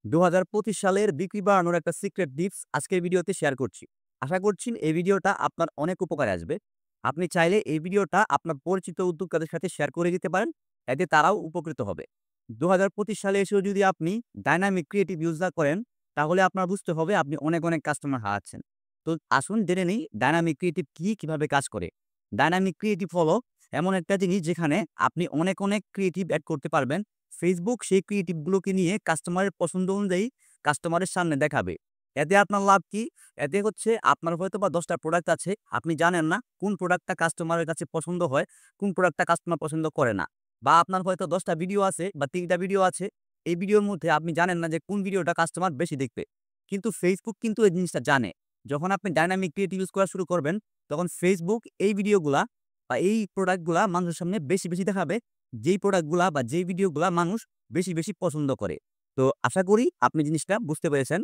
2025 সালের বিক্রি বাড়ানোর একটা সিক্রেট টিপস আজকের ভিডিওতে শেয়ার করছি। আশা করছি এই ভিডিওটা আপনার অনেক উপকারে আসবে। আপনি চাইলে এই ভিডিওটা আপনার পরিচিত উদ্যোক্তাদের সাথে শেয়ার করে দিতে পারেন। এতে তারাও উপকৃত হবে। 2025 সালে এসেও যদি আপনি ডায়নামিক ক্রিয়েটিভ ইউজ না করেন, তাহলে আপনার বুঝতে হবে আপনি অনেক কাস্টমার হারাচ্ছেন। তো আসুন জেনে নিই ডায়নামিক ক্রিয়েটিভ কি, কিভাবে কাজ করে। ডায়নামিক ক্রিয়েটিভ হলো এমন একটা জিনিস যেখানে আপনি অনেক ক্রিয়েটিভ এড করতে পারবেন। Facebook সেই ক্রিয়েটিভ গুলোকে নিয়ে কাস্টমারের পছন্দ অনুযায়ী কাস্টমারের সামনে দেখাবে। এতে আপনার লাভ কি? এতে হচ্ছে আপনার হয়তোবা ১০ টা প্রোডাক্ট আছে। আপনি জানেন না কোন প্রোডাক্টটা কাস্টমারের কাছে পছন্দ হয়, কোন প্রোডাক্টটা কাস্টমার পছন্দ করে না। বা আপনার হয়তো ১০ টা ভিডিও আছে বা ৩ টা ভিডিও আছে। এই ভিডিওর মধ্যে আপনি জানেন না যে কোন ভিডিওটা কাস্টমার বেশি দেখবে। কিন্তু Facebook কিন্তু এই জিনিসটা জানে। যখন আপনি ডায়নামিক ক্রিয়েটিভ ইউজ করা শুরু করবেন, তখন Facebook এই ভিডিওগুলা বা এই প্রোডাক্টগুলা মানুষের সামনে বেশি দেখাবে। যেই প্রোডাক্টগুলা বা যেই ভিডিওগুলা মানুষ বেশি পছন্দ করে। তো আশা করি আপনি জিনিসটা বুঝতে পেরেছেন।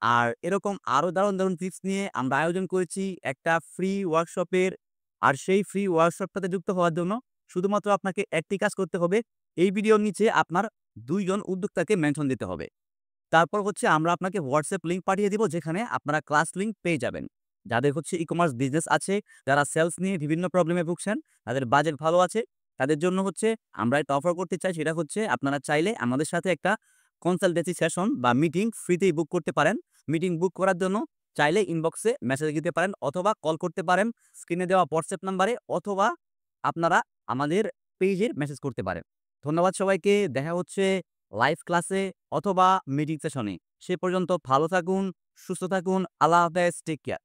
আর এরকম আরো দারুণ টিপস নিয়ে আমরা আয়োজন করেছি একটা ফ্রি ওয়ার্কশপের। আর সেই ফ্রি ওয়ার্কশপটাতে যুক্ত হওয়ার জন্য শুধুমাত্র আপনাকে একটি কাজ করতে হবে। এই ভিডিওর নিচে আপনার ২ জন উদ্যোক্তাকে মেনশন দিতে হবে। তারপর হচ্ছে আমরা আপনাকে WhatsApp লিংক পাঠিয়ে দিব যেখানে আপনারা ক্লাস লিংক পেয়ে যাবেন। যাদের হচ্ছে ই-কমার্স বিজনেস আছে, যারা সেলস নিয়ে বিভিন্ন প্রবলেমে ভুগছেন, তাদের বাজেট ভালো আছে, তাদের জন্য হচ্ছে আমরা একটা অফার করতে চাই সেটা হচ্ছে আপনারা চাইলে আমাদের সাথে একটা কনসালটেন্সি সেশন বা মিটিং ফ্রিতেই বুক করতে পারেন। মিটিং বুক করার জন্য চাইলে ইনবক্সে মেসেজ দিতে পারেন অথবা কল করতে পারেন স্ক্রিনে দেওয়া WhatsApp নাম্বারে অথবা আপনারা আমাদের পেজে মেসেজ করতে পারেন। ধন্যবাদ সবাইকে। দেখা হচ্ছে লাইভ ক্লাসে অথবা মিটিং সেশনে। সে পর্যন্ত ভালো থাকুন, সুস্থ থাকুন। আল্লাহ হাফেজ। Take care.